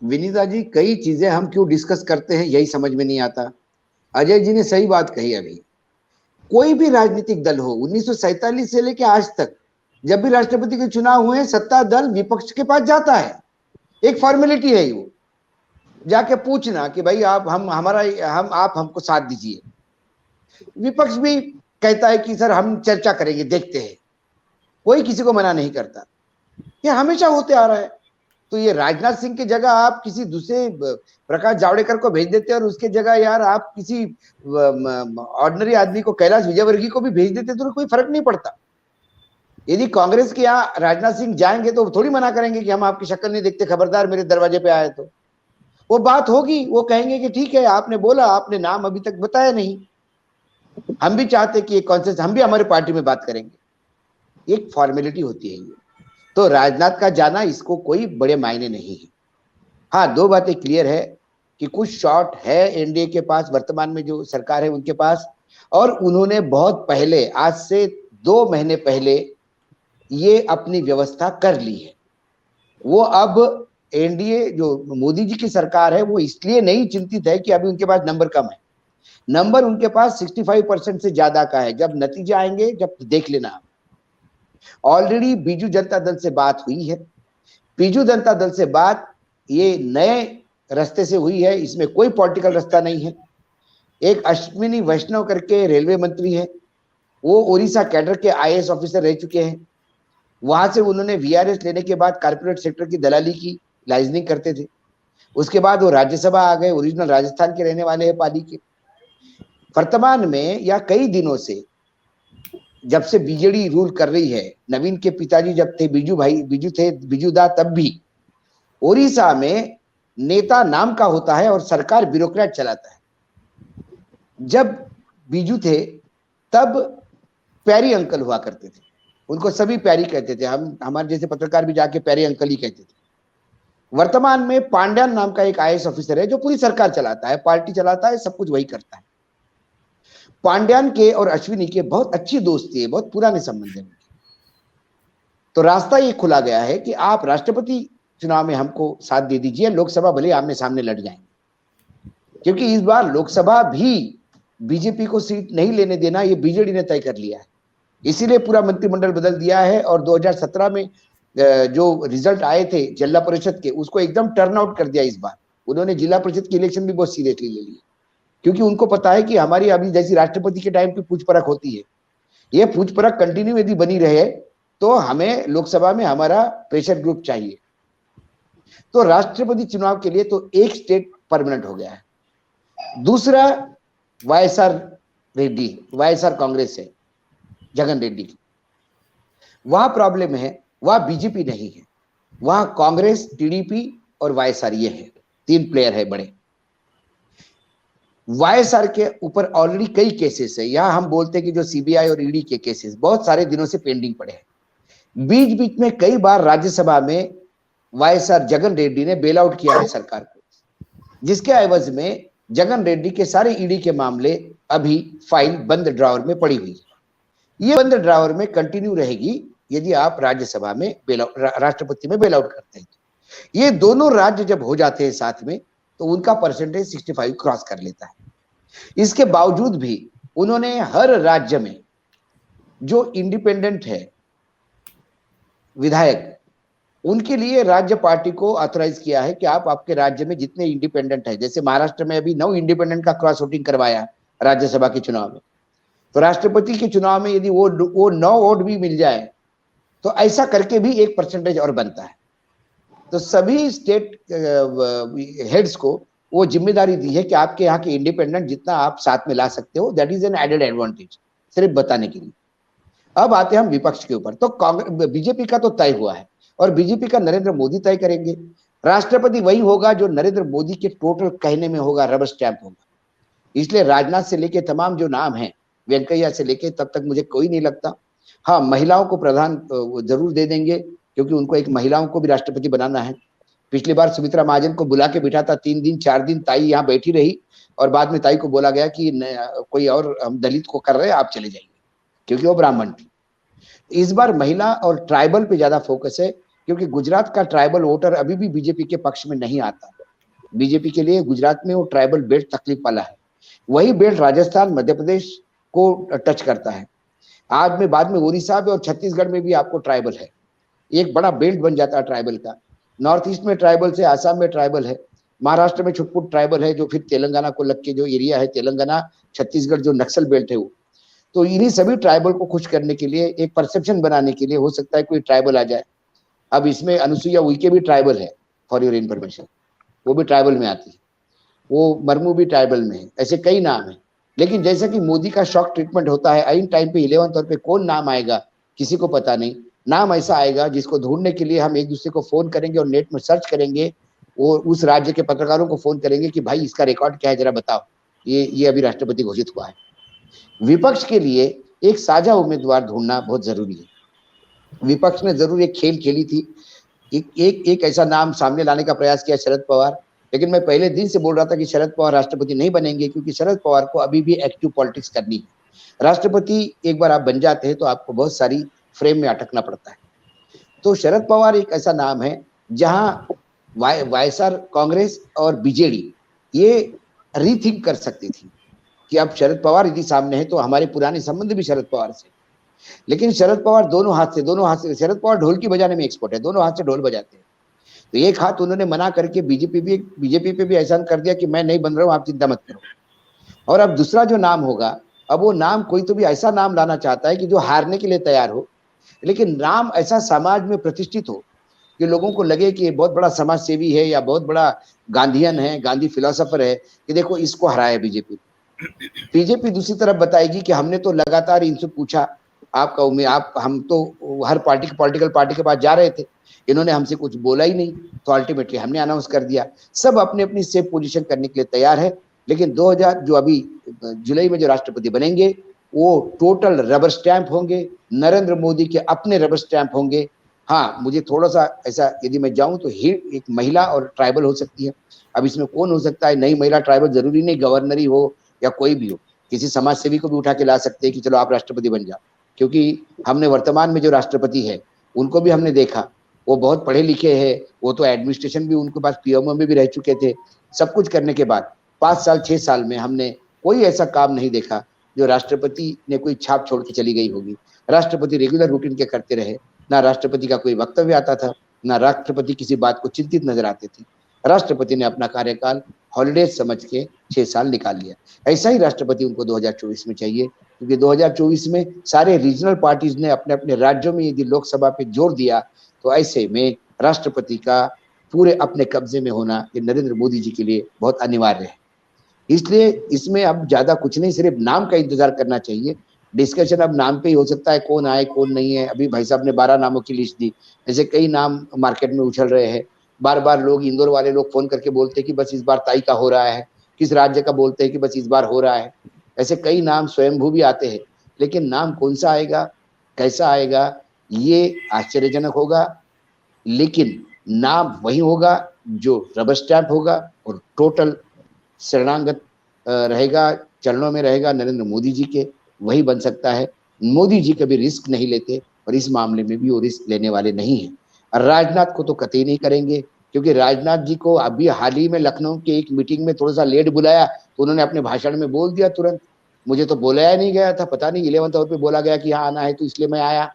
विनीता जी, कई चीजें हम क्यों डिस्कस करते हैं यही समझ में नहीं आता। अजय जी ने सही बात कही अभी। कोई भी राजनीतिक दल हो, 1947 से लेकर आज तक जब भी राष्ट्रपति के चुनाव हुए, सत्ता दल विपक्ष के पास जाता है। एक फॉर्मेलिटी है वो, जाके पूछना कि भाई आप हम हमारा हम आप हमको साथ दीजिए। विपक्ष भी कहता है कि सर हम चर्चा करेंगे, देखते हैं। कोई किसी को मना नहीं करता। ये हमेशा होते आ रहा है। तो ये राजनाथ सिंह की जगह आप किसी दूसरे प्रकाश जावड़ेकर को भेज देते और उसके जगह यार आप किसी ऑर्डिनरी आदमी को, कैलाश विजयवर्गीय को भी भेज देते तो कोई फर्क नहीं पड़ता। यदि कांग्रेस के यहाँ राजनाथ सिंह जाएंगे तो थोड़ी मना करेंगे कि हम आपकी शक्ल नहीं देखते, खबरदार मेरे दरवाजे पे आए तो। वो बात होगी, वो कहेंगे कि ठीक है आपने बोला, आपने नाम अभी तक बताया नहीं, हम भी चाहते कि एक कॉन्सेंस, हम भी हमारे पार्टी में बात करेंगे। एक फॉर्मेलिटी होती है ये। तो राजनाथ का जाना इसको कोई बड़े मायने नहीं है। हाँ, दो बातें क्लियर है कि कुछ शॉट है एनडीए के पास, वर्तमान में जो सरकार है उनके पास, और उन्होंने बहुत पहले, आज से 2 महीने पहले ये अपनी व्यवस्था कर ली है। वो अब एनडीए जो मोदी जी की सरकार है वो इसलिए नहीं चिंतित है कि अभी उनके पास नंबर कम है। नंबर उनके पास 65% से ज्यादा का है। जब नतीजे आएंगे, जब देख लेना। ऑलरेडी बीजू जनता दल से बात हुई है। बीजू जनता दल से बात ये नए रास्ते से हुई है, इसमें कोई पॉलिटिकल रास्ता नहीं है। एक अश्विनी वैष्णव करके रेलवे मंत्री है, वो उड़ीसा कैडर के आईएएस ऑफिसर रह चुके हैं। वहां से उन्होंने वीआरएस लेने के बाद कारपोरेट सेक्टर की दलाली की, लाइजनिंग करते थे। उसके बाद वो राज्यसभा आ गए, ओरिजिनल राजस्थान के रहने वाले हैं, पाली के। वर्तमान में या कई दिनों से, जब से बीजेडी रूल कर रही है, नवीन के पिताजी जब थे, बीजू दा, तब भी ओडिशा में नेता नाम का होता है और सरकार ब्यूरोक्रेट चलाता है। जब बीजू थे तब प्यारी अंकल हुआ करते थे, उनको सभी प्यारी कहते थे। हम हमारे जैसे पत्रकार भी जाके प्यारी अंकल ही कहते थे। वर्तमान में पांड्यान नाम का एक आईएएस ऑफिसर है जो पूरी सरकार चलाता है, पार्टी चलाता है, सब कुछ वही करता है। पांड्यान के और अश्विनी के बहुत अच्छी दोस्ती है, बहुत पुराने संबंध है। तो रास्ता ये खुला गया है कि आप राष्ट्रपति चुनाव में हमको साथ दे दीजिए, लोकसभा भले आमने सामने लड़ जाएंगे। क्योंकि इस बार लोकसभा भी बीजेपी को सीट नहीं लेने देना, ये बीजेडी ने तय कर लिया है। इसीलिए पूरा मंत्रिमंडल बदल दिया है और 2017 में जो रिजल्ट आए थे जिला परिषद के, उसको एकदम टर्न आउट कर दिया। इस बार उन्होंने जिला परिषद की इलेक्शन भी बहुत सीरियसली ले ली, क्योंकि उनको पता है कि हमारी अभी जैसी राष्ट्रपति के टाइम की पूछ परख होती है, ये पूछ परख कंटिन्यू यदि बनी रहे तो हमें लोकसभा में हमारा प्रेशर ग्रुप चाहिए। तो राष्ट्रपति चुनाव के लिए तो एक स्टेट परमानेंट हो गया है। दूसरा वाईएसआर रेड्डी, वाईएसआर कांग्रेस है, जगन रेड्डी की वहां प्रॉब्लम है। वहां बीजेपी नहीं है, वहां कांग्रेस, टीडीपी और वाईएसआर, ये है 3 प्लेयर है बड़े। वाईएसआर के ऊपर ऑलरेडी कई केसेस है। यहां हम बोलते हैं कि जो सीबीआई और ईडी के केसेस बहुत सारे दिनों से पेंडिंग पड़े हैं। बीच बीच में कई बार राज्यसभा में वाईएसआर जगन रेड्डी ने बेल आउट किया है सरकार को, जिसके एवज में जगन रेड्डी के सारे ईडी के मामले अभी फाइल बंद ड्रॉवर में पड़ी हुई है। ये बंद ड्रॉवर में कंटिन्यू रहेगी यदि आप राज्यसभा में राष्ट्रपति में बेल आउट करते हैं। ये दोनों राज्य जब हो जाते हैं साथ में तो उनका परसेंटेज 65 क्रॉस कर लेता है। इसके बावजूद भी उन्होंने हर राज्य में जो इंडिपेंडेंट है विधायक, उनके लिए राज्य पार्टी को ऑथराइज किया है कि आप आपके राज्य में जितने इंडिपेंडेंट है, जैसे महाराष्ट्र में अभी 9 इंडिपेंडेंट का क्रॉस वोटिंग करवाया राज्यसभा के चुनाव में, तो राष्ट्रपति के चुनाव में यदि वो 9 वोट भी मिल जाए तो ऐसा करके भी एक परसेंटेज और बनता है। तो सभी स्टेट हेड्स को वो जिम्मेदारी दी है कि आपके यहाँ के इंडिपेंडेंट जितना आप साथ में ला सकते हो, that is an added advantage, सिर्फ बताने के लिए। अब आते हैं हम विपक्ष के ऊपर। तो कांग्रेस, बीजेपी का तो तय हुआ है और बीजेपी का नरेंद्र मोदी तय करेंगे। राष्ट्रपति वही होगा जो नरेंद्र मोदी के टोटल कहने में होगा, रबर स्टैंप होगा। इसलिए राजनाथ से लेके तमाम जो नाम है, वेंकैया से लेके, तब तक मुझे कोई नहीं लगता। हाँ, महिलाओं को प्रधान जरूर दे देंगे, क्योंकि उनको एक महिलाओं को भी राष्ट्रपति बनाना है। पिछली बार सुमित्रा महाजन को बुला के बिठा था, 3 दिन 4 दिन ताई यहाँ बैठी रही और बाद में ताई को बोला गया कि कोई और हम दलित को कर रहे हैं, आप चले जाइए, क्योंकि वो ब्राह्मण थी। इस बार महिला और ट्राइबल पे ज्यादा फोकस है। क्योंकि गुजरात का ट्राइबल वोटर अभी भी बीजेपी के पक्ष में नहीं आता। बीजेपी के लिए गुजरात में वो ट्राइबल बेल्ट तकलीफ वाला है। वही बेल्ट राजस्थान, मध्य प्रदेश को टच करता है। आज में बाद में उड़ीसा में और छत्तीसगढ़ में भी आपको ट्राइबल है, एक बड़ा बेल्ट बन जाता है ट्राइबल का। नॉर्थ ईस्ट में ट्राइबल से, आसाम में ट्राइबल है, महाराष्ट्र में छुटपुट ट्राइबल है, जो फिर तेलंगाना को लग के जो एरिया है, तेलंगाना छत्तीसगढ़ जो नक्सल बेल्ट है वो। तो इन्हीं सभी ट्राइबल को खुश करने के लिए, एक परसेप्शन बनाने के लिए हो सकता है कोई ट्राइबल आ जाए। अब इसमें अनुसुईया उइके भी ट्राइबल है, फॉर योर इन्फॉर्मेशन, वो भी ट्राइबल में आती है। वो मरमू भी ट्राइबल में है। ऐसे कई नाम है। लेकिन जैसा कि मोदी का शॉक ट्रीटमेंट होता है, आइन टाइम पे 11 तौर पे कौन नाम आएगा किसी को पता नहीं। नाम ऐसा आएगा जिसको ढूंढने के लिए हम एक दूसरे को फोन करेंगे और नेट में सर्च करेंगे, और उस राज्य के पत्रकारों को फोन करेंगे कि भाई इसका रिकॉर्ड क्या है, जरा बताओ, ये अभी राष्ट्रपति घोषित हुआ है। विपक्ष के लिए एक साझा उम्मीदवार ढूंढना बहुत जरूरी है। विपक्ष ने जरूर एक खेल खेली थी, एक ऐसा नाम सामने लाने का प्रयास किया, शरद पवार। लेकिन मैं पहले दिन से बोल रहा था कि शरद पवार राष्ट्रपति नहीं बनेंगे, क्योंकि शरद पवार को अभी भी एक्टिव पॉलिटिक्स करनी है। राष्ट्रपति एक बार आप बन जाते हैं तो आपको बहुत सारी फ्रेम में अटकना पड़ता है। तो शरद पवार एक ऐसा नाम है जहां वाईएसआर कांग्रेस और बीजेडी ये रीथिंक कर सकती थी कि अब शरद पवार यदि सामने है तो हमारे पुराने संबंध भी शरद पवार से। लेकिन शरद पवार दोनों हाथ से, शरद पवार ढोल की बजाने में एक्सपर्ट है, दोनों हाथ से ढोल बजाते हैं। तो एक हाथ उन्होंने मना करके बीजेपी पे भी एहसान कर दिया कि मैं नहीं बन रहा हूं, आप चिंता मत करो। और अब दूसरा जो नाम होगा, अब वो नाम कोई तो भी ऐसा नाम लाना चाहता है कि जो हारने के लिए तैयार हो, लेकिन नाम ऐसा समाज में प्रतिष्ठित हो कि लोगों को लगे कि ये बहुत बड़ा समाज सेवी है या बहुत बड़ा गांधीयन है, गांधी फिलोसोफर है, कि देखो इसको हराया बीजेपी। बीजेपी दूसरी तरफ बताएगी कि हमने तो लगातार इनसे पूछा, हम तो हर पॉलिटिकल पार्टी के पास जा रहे थे, इन्होंने हमसे कुछ बोला ही नहीं, तो अल्टीमेटली हमने अनाउंस कर दिया। सब अपने अपनी सेफ पोजीशन करने के लिए तैयार है। लेकिन 2000 जो अभी जुलाई में जो राष्ट्रपति बनेंगे वो टोटल रबर स्टैंप होंगे, नरेंद्र मोदी के अपने रबर स्टैंप होंगे। हाँ, मुझे थोड़ा सा ऐसा, यदि मैं जाऊं तो एक महिला और ट्राइबल हो सकती है। अब इसमें कौन हो सकता है, नई महिला ट्राइबल, जरूरी नहीं गवर्नर ही हो या कोई भी हो, किसी समाज सेवी को भी उठा के ला सकते हैं कि चलो आप राष्ट्रपति बन जाओ। क्योंकि हमने वर्तमान में जो राष्ट्रपति है उनको भी हमने देखा, वो बहुत पढ़े लिखे हैं, वो तो एडमिनिस्ट्रेशन भी उनके पास पीएमओ में भी रह चुके थे। सब कुछ करने के बाद 5 साल 6 साल में हमने कोई ऐसा काम नहीं देखा जो राष्ट्रपति ने कोई छाप छोड़ के चली गई होगी। राष्ट्रपति रेगुलर रूटीन के करते रहे, ना राष्ट्रपति का कोई वक्तव्य आता था, ना राष्ट्रपति किसी बात को चिंतित नजर आते थे। राष्ट्रपति ने अपना कार्यकाल हॉलीडेज समझ के 6 साल निकाल लिया। ऐसा ही राष्ट्रपति उनको 2024 में चाहिए, क्योंकि 2024 में सारे रीजनल पार्टीज ने अपने अपने राज्यों में यदि लोकसभा पे जोर दिया, तो ऐसे में राष्ट्रपति का पूरे अपने कब्जे में होना ये नरेंद्र मोदी जी के लिए बहुत अनिवार्य है। इसलिए इसमें अब ज्यादा कुछ नहीं, सिर्फ नाम का इंतजार करना चाहिए। डिस्कशन अब नाम पे ही हो सकता है, कौन आए कौन नहीं है। अभी भाई साहब ने 12 नामों की लिस्ट दी, ऐसे कई नाम मार्केट में उछल रहे हैं। बार बार लोग, इंदौर वाले लोग फोन करके बोलते हैं कि बस इस बार ताई का हो रहा है, किस राज्य का बोलते हैं कि बस इस बार हो रहा है। ऐसे कई नाम स्वयंभू भी आते हैं, लेकिन नाम कौन सा आएगा, कैसा आएगा, ये आश्चर्यजनक होगा। लेकिन नाम वही होगा जो रबर स्टैंप होगा और टोटल शरणागत रहेगा, चरणों में रहेगा नरेंद्र मोदी जी के, वही बन सकता है। मोदी जी कभी रिस्क नहीं लेते और इस मामले में भी वो रिस्क लेने वाले नहीं है। और राजनाथ को तो कतई नहीं करेंगे, क्योंकि राजनाथ जी को अभी हाल ही में लखनऊ के एक मीटिंग में थोड़ा सा लेट बुलाया, तो उन्होंने अपने भाषण में बोल दिया तुरंत, मुझे तो बुलाया नहीं गया था, पता नहीं 11 आवर पे बोला गया कि यहाँ आना है तो इसलिए मैं आया।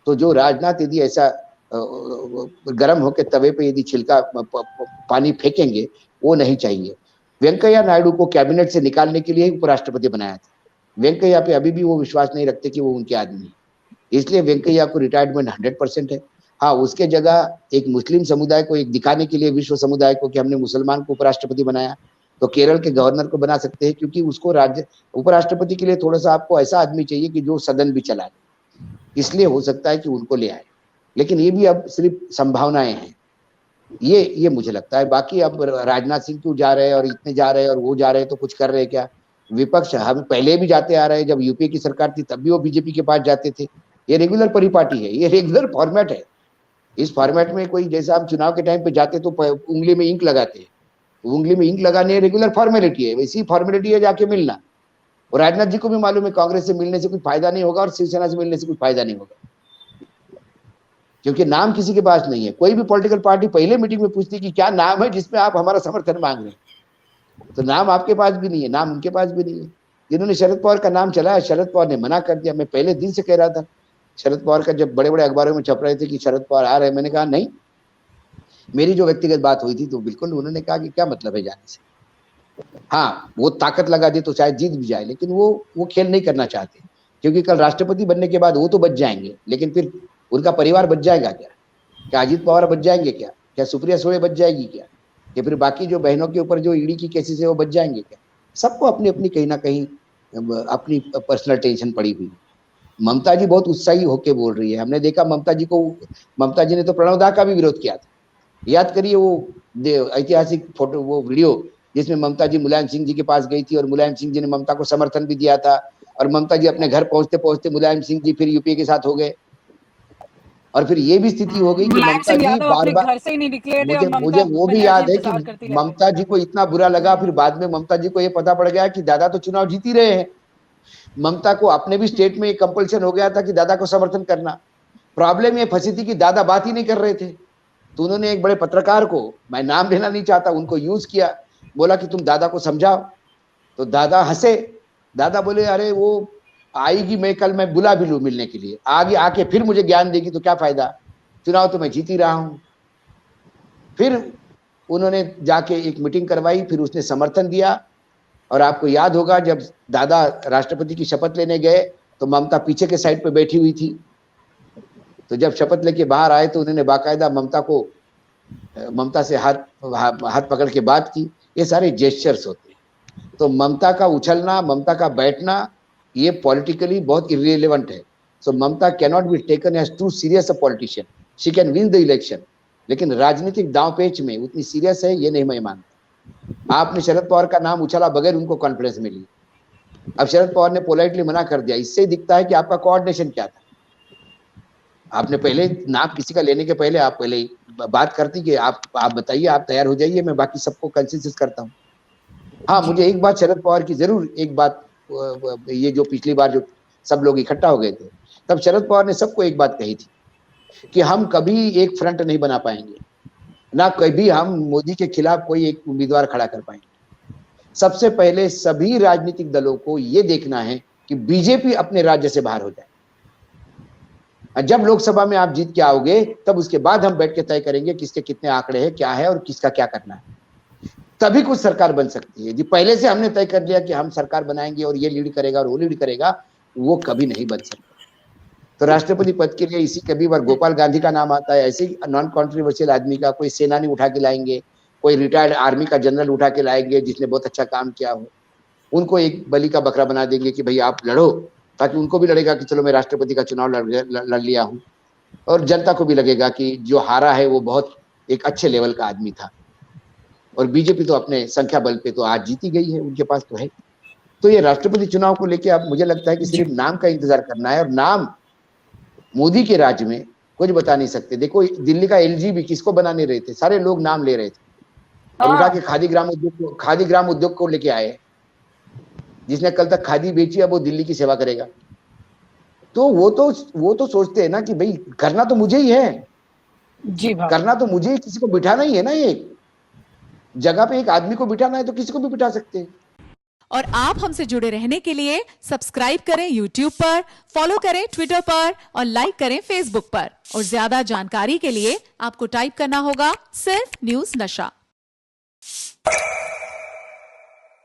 तो जो राजनाथ यदि ऐसा गर्म होकर तवे पे यदि छिलका पानी फेंकेंगे, वो नहीं चाहिए। वेंकैया नायडू को कैबिनेट से निकालने के लिए उपराष्ट्रपति बनाया था। वेंकैया पे अभी भी वो विश्वास नहीं रखते कि वो उनके आदमी है, इसलिए वेंकैया को रिटायरमेंट 100% है। हाँ, उसके जगह एक मुस्लिम समुदाय को एक दिखाने के लिए, विश्व समुदाय को, कि हमने मुसलमान को उपराष्ट्रपति बनाया, तो केरल के गवर्नर को बना सकते हैं, क्योंकि उसको राज्य उपराष्ट्रपति के लिए थोड़ा सा आपको ऐसा आदमी चाहिए कि जो सदन भी चला ले, इसलिए हो सकता है कि उनको ले आए। लेकिन ये भी अब सिर्फ संभावनाएं हैं, ये मुझे लगता है। बाकी अब राजनाथ सिंह क्यों जा रहे हैं और इतने जा रहे हैं और वो जा रहे हैं तो कुछ कर रहे हैं क्या? विपक्ष हम पहले भी जाते आ रहे हैं, जब यूपीए की सरकार थी तब भी वो बीजेपी के पास जाते थे। ये रेगुलर परिपाटी है, ये रेगुलर फॉर्मेट है। इस फॉर्मेट में कोई, जैसा हम चुनाव के टाइम पे जाते तो उंगली में इंक लगाते हैं, उंगली में इंक लगाने रेगुलर फॉर्मेलिटी है, वैसी फॉर्मेलिटी है जाके मिलना। और राजनाथ जी को भी मालूम है कांग्रेस से मिलने से कुछ फायदा नहीं होगा और शिवसेना से मिलने से कुछ फायदा नहीं होगा। क्योंकि नाम किसी के पास नहीं है। कोई भी पॉलिटिकल पार्टी पहले मीटिंग में पूछती कि क्या नाम है जिसमें आप हमारा समर्थन मांग रहे हैं, तो नाम आपके पास भी नहीं है, नाम उनके पास भी नहीं है। जिन्होंने शरद पवार का नाम चलाया, शरद पवार ने मना कर दिया। मैं पहले दिन से कह रहा था, शरद पवार का जब बड़े बड़े अखबारों में छप रहे थे कि शरद पवार आ रहे हैं, मैंने कहा नहीं। मेरी जो व्यक्तिगत बात हुई थी तो बिल्कुल उन्होंने कहा कि क्या मतलब है जाने से। हाँ, वो ताकत लगा दे तो शायद जीत भी जाए, लेकिन वो खेल नहीं करना चाहते, क्योंकि कल राष्ट्रपति बनने के बाद वो तो बच जाएंगे, लेकिन फिर उनका परिवार बच जाएगा क्या? क्या अजीत पवार बच जाएंगे क्या? क्या सुप्रिया सुळे बच जाएगी क्या? या फिर बाकी जो बहनों के ऊपर जो ईडी की केसेस है वो बच जाएंगे क्या? सबको अपनी अपनी कहीं ना कहीं अपनी पर्सनल टेंशन पड़ी हुई। ममता जी बहुत उत्साही होके बोल रही है। हमने देखा ममता जी ने तो प्रणव दा का भी विरोध किया था। याद करिए वो ऐतिहासिक फोटो, वो वीडियो जिसमें ममता जी मुलायम सिंह जी के पास गई थी और मुलायम सिंह जी ने ममता को समर्थन भी दिया था, और ममता जी अपने घर पहुंचते पहुंचते मुलायम सिंह जी फिर यूपीए के साथ हो गए, और फिर ये भी स्थिति हो गई कि मुलायम ममता सिंह जी यादव बार अपने बार, घर से ही नहीं निकले थे और मुझे ममता मुझे वो भी बनर्जी याद है कि इंतजार करती रहती। ममता जी को इतना बुरा लगा, फिर बाद में ममता जी को ये पता पड़ गया कि दादा तो चुनाव जीत ही रहे हैं। ममता को अपने भी स्टेट में कंपल्शन हो गया था कि दादा को समर्थन करना। प्रॉब्लम ये फंसी थी कि दादा बात ही नहीं कर रहे थे, तो उन्होंने एक बड़े पत्रकार को, मैं नाम लेना नहीं चाहता, उनको यूज किया, बोला कि तुम दादा को समझाओ। तो दादा हंसे, दादा बोले अरे वो आएगी, मैं बुला भी लूं मिलने के लिए, आगे आके फिर मुझे ज्ञान देगी तो क्या फायदा, चुनाव तो मैं जीत ही रहा हूं। फिर उन्होंने जाके एक मीटिंग करवाई, फिर उसने समर्थन दिया, और आपको याद होगा जब दादा राष्ट्रपति की शपथ लेने गए तो ममता पीछे के साइड पे बैठी हुई थी। तो जब शपथ लेके बाहर आए तो उन्होंने बाकायदा ममता से हाथ पकड़ के बात की। ये सारे जेस्चर्स होते हैं। तो ममता का उछलना, ममता का बैठना, ये पॉलिटिकली बहुत इररिलेवेंट है। So Mamata can not be taken as too serious a politician. She can win the election, लेकिन राजनीतिक दांव पेच में उतनी सीरियस है ये नहीं मैं मानता। आपने शरद पवार का नाम उछाला बगैर उनको कॉन्फिडेंस मिली। अब शरद पवार ने पोलाइटली मना कर दिया, इससे दिखता है कि आपका कोऑर्डिनेशन क्या था। आपने पहले नाम किसी का लेने के पहले आप पहले बात करती कि आप बताइए, आप तैयार हो जाइए, मैं बाकी सबको कंसेंसस करता हूँ। हाँ, मुझे एक बात शरद पवार की जरूर, एक बात, ये जो पिछली बार जो सब लोग इकट्ठा हो गए थे, तब शरद पवार ने सबको एक बात कही थी कि हम कभी एक फ्रंट नहीं बना पाएंगे, ना कभी हम मोदी के खिलाफ कोई एक उम्मीदवार खड़ा कर पाएंगे। सबसे पहले सभी राजनीतिक दलों को यह देखना है कि बीजेपी अपने राज्य से बाहर हो जाए। जब लोकसभा में आप जीत के आओगे तब उसके बाद हम बैठ के तय करेंगे किसके कितने आंकड़े हैं, क्या है और किसका क्या करना है, तभी कुछ सरकार बन सकती है। जी पहले से हमने तय कर लिया कि हम सरकार बनाएंगे और ये लीड करेगा और वो लीड करेगा, वो कभी नहीं बन सकता। तो राष्ट्रपति पद के लिए इसी कभी बार गोपाल गांधी का नाम आता है, ऐसे ही नॉन कॉन्ट्रोवर्शियल आदमी का, कोई सेनानी उठा के लाएंगे, कोई रिटायर्ड आर्मी का जनरल उठा के लाएंगे जिसने बहुत अच्छा काम किया हो, उनको एक बलि का बकरा बना देंगे कि भाई आप लड़ो, ताकि उनको भी लगेगा कि चलो मैं राष्ट्रपति का चुनाव लड़ लिया हूं, और जनता को भी लगेगा कि जो हारा है वो बहुत एक अच्छे लेवल का आदमी था। और बीजेपी तो अपने संख्या बल पे तो आज जीती गई है, उनके पास तो है। तो ये राष्ट्रपति चुनाव को लेके अब मुझे लगता है कि सिर्फ नाम का इंतजार करना है, और नाम मोदी के राज्य में कुछ बता नहीं सकते। देखो दिल्ली का एलजी भी किसको बनाने रहे थे, सारे लोग नाम ले रहे थे, और उठा के खादी ग्राम उद्योग को लेके आए, जिसने कल तक खादी बेची अब वो दिल्ली की सेवा करेगा। तो वो तो सोचते हैं ना कि भाई करना तो मुझे ही है, जी भाई, करना तो मुझे ही, किसी को बिठाना ही है ना। ये जगह पे एक आदमी को बिठाना है तो किसी को भी बिठा सकते हैं। और आप हमसे जुड़े रहने के लिए सब्सक्राइब करें YouTube पर, फॉलो करें Twitter पर और लाइक करें Facebook पर। और ज्यादा जानकारी के लिए आपको टाइप करना होगा सिर्फ न्यूज नशा।